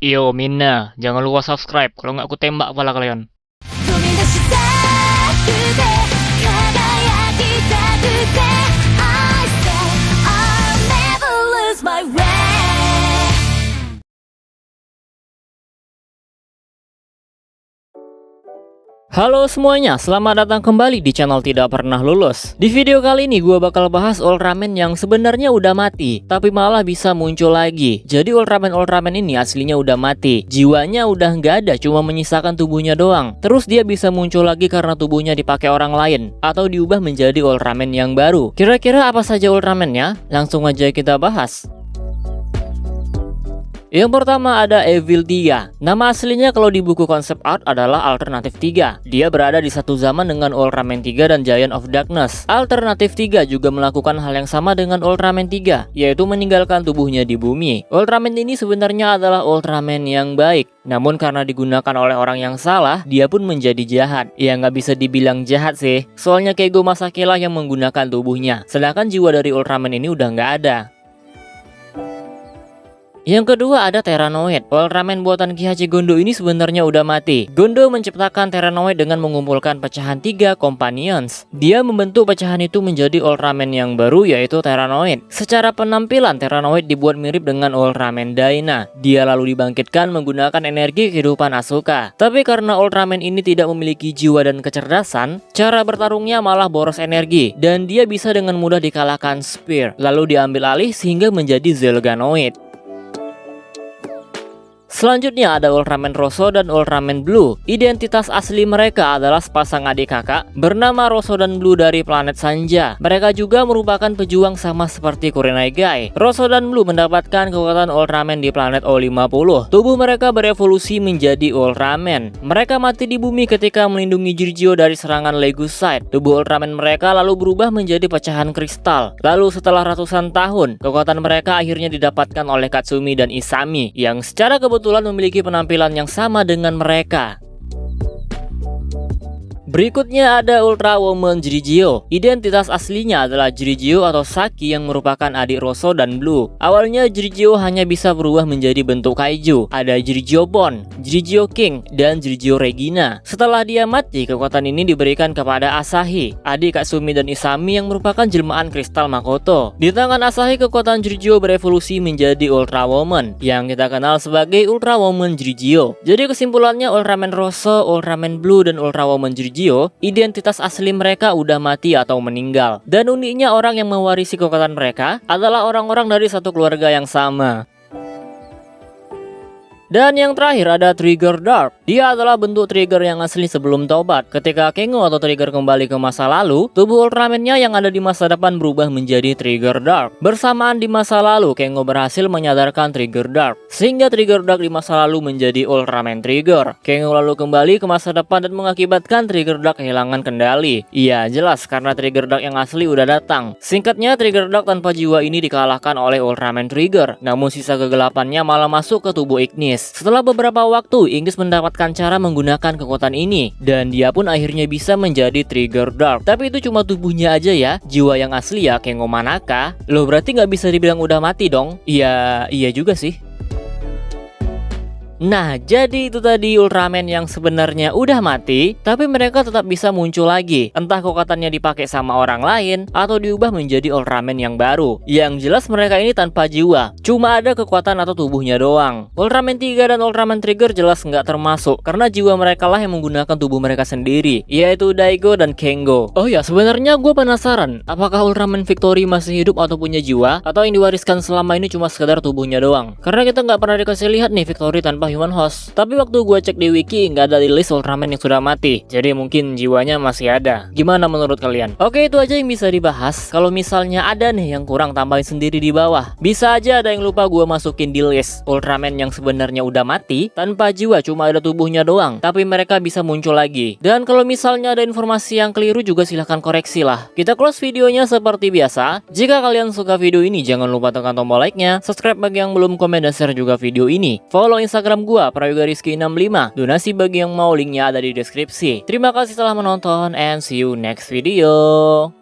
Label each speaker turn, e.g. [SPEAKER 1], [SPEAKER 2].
[SPEAKER 1] Yo Mina, jangan lupa subscribe, kalau nggak aku tembak kepala kalian.
[SPEAKER 2] 飛び出したくて輝きたくて I say I'll never lose my way.
[SPEAKER 1] Halo semuanya, selamat datang kembali di channel Tidak Pernah Lulus. Di video kali ini gue bakal bahas Ultraman yang sebenarnya udah mati, tapi malah bisa muncul lagi. Jadi Ultraman ini aslinya udah mati, jiwanya udah nggak ada, cuma menyisakan tubuhnya doang. Terus dia bisa muncul lagi karena tubuhnya dipakai orang lain, atau diubah menjadi Ultraman yang baru. Kira-kira apa saja Ultraman-nya? Langsung aja kita bahas. Yang pertama ada Evil 3. Nama aslinya kalau di buku konsep art adalah Alternatif 3. Dia berada di satu zaman dengan Ultraman 3 dan Giant of Darkness. Alternatif 3 juga melakukan hal yang sama dengan Ultraman 3, yaitu meninggalkan tubuhnya di bumi. Ultraman ini sebenarnya adalah Ultraman yang baik, namun karena digunakan oleh orang yang salah, dia pun menjadi jahat. Ya nggak bisa dibilang jahat sih, soalnya Keigo Masaki lah yang menggunakan tubuhnya, sedangkan jiwa dari Ultraman ini udah nggak ada. Yang kedua ada Terranoid. Ultraman buatan Kihachi Gondo ini sebenarnya udah mati. Gondo menciptakan Terranoid dengan mengumpulkan pecahan 3 Companions. Dia membentuk pecahan itu menjadi Ultraman yang baru, yaitu Terranoid. Secara penampilan, Terranoid dibuat mirip dengan Ultraman Dyna. Dia lalu dibangkitkan menggunakan energi kehidupan Asuka. Tapi karena Ultraman ini tidak memiliki jiwa dan kecerdasan, cara bertarungnya malah boros energi, dan dia bisa dengan mudah dikalahkan Spear, lalu diambil alih sehingga menjadi Zelganoid. Selanjutnya ada Ultraman Rosso dan Ultraman Blue. Identitas asli mereka adalah sepasang adik kakak bernama Rosso dan Blue dari planet Sanja. Mereka juga merupakan pejuang sama seperti Kurenai Guy. Rosso dan Blue mendapatkan kekuatan Ultraman di planet O50. Tubuh mereka berevolusi menjadi Ultraman. Mereka mati di bumi ketika melindungi Jirjio dari serangan Legusite. Tubuh Ultraman mereka lalu berubah menjadi pecahan kristal. Lalu setelah ratusan tahun, kekuatan mereka akhirnya didapatkan oleh Katsumi dan Isami yang secara kebetulan memiliki penampilan yang sama dengan mereka. Berikutnya ada Ultra Woman Jirjio. Identitas aslinya adalah Jirjio atau Saki yang merupakan adik Rosso dan Blue. Awalnya Jirjio hanya bisa berubah menjadi bentuk kaiju. Ada Jirjio Bond, Jirjio King, dan Jirjio Regina. Setelah dia mati, kekuatan ini diberikan kepada Asahi, adik Katsumi dan Isami yang merupakan jelmaan kristal Makoto. Di tangan Asahi, kekuatan Jirjio berevolusi menjadi Ultra Woman yang kita kenal sebagai Ultra Woman Jirjio. Jadi kesimpulannya, Ultraman Rosso, Ultraman Blue, dan Ultra Woman Jirjio, identitas asli mereka udah mati atau meninggal. Dan uniknya, orang yang mewarisi kekuatan mereka adalah orang-orang dari satu keluarga yang sama. Dan yang terakhir ada Trigger Dark. Dia adalah bentuk Trigger yang asli sebelum tobat. Ketika Kengo atau Trigger kembali ke masa lalu, tubuh Ultraman-nya yang ada di masa depan berubah menjadi Trigger Dark. Bersamaan di masa lalu, Kengo berhasil menyadarkan Trigger Dark, sehingga Trigger Dark di masa lalu menjadi Ultraman Trigger. Kengo lalu kembali ke masa depan dan mengakibatkan Trigger Dark kehilangan kendali. Iya, jelas karena Trigger Dark yang asli udah datang. Singkatnya, Trigger Dark tanpa jiwa ini dikalahkan oleh Ultraman Trigger. Namun sisa kegelapannya malah masuk ke tubuh Ignis. Setelah beberapa waktu, Ignis mendapatkan cara menggunakan kekuatan ini, dan dia pun akhirnya bisa menjadi Trigger Dark. Tapi itu cuma tubuhnya aja ya, jiwa yang asli ya Kengo Manaka. Loh, berarti nggak bisa dibilang udah mati dong? Iya juga sih. Nah, jadi itu tadi Ultraman yang sebenarnya udah mati, tapi mereka tetap bisa muncul lagi. Entah kekuatannya dipakai sama orang lain, atau diubah menjadi Ultraman yang baru. Yang jelas mereka ini tanpa jiwa, cuma ada kekuatan atau tubuhnya doang. Ultraman 3 dan Ultraman Trigger jelas nggak termasuk, karena jiwa mereka lah yang menggunakan tubuh mereka sendiri, yaitu Daigo dan Kengo. Oh ya, sebenarnya gue penasaran, apakah Ultraman Victory masih hidup atau punya jiwa, atau yang diwariskan selama ini cuma sekedar tubuhnya doang? Karena kita nggak pernah dikasih lihat nih Victory tanpa human host. Tapi waktu gue cek di wiki nggak ada di list Ultraman yang sudah mati, jadi mungkin jiwanya masih ada. Gimana menurut kalian? Oke, itu aja yang bisa dibahas. Kalau misalnya ada nih yang kurang, tambahin sendiri di bawah. Bisa aja ada yang lupa gue masukin di list Ultraman yang sebenarnya udah mati tanpa jiwa, cuma ada tubuhnya doang, tapi mereka bisa muncul lagi. Dan kalau misalnya ada informasi yang keliru juga silahkan koreksi lah. Kita close videonya seperti biasa. Jika kalian suka video ini, jangan lupa tekan tombol like-nya, subscribe bagi yang belum, komen dan share juga video ini. Follow Instagram gua Prayoga Rizky 65. Donasi bagi yang mau, linknya ada di deskripsi. Terima kasih telah menonton and see you next video.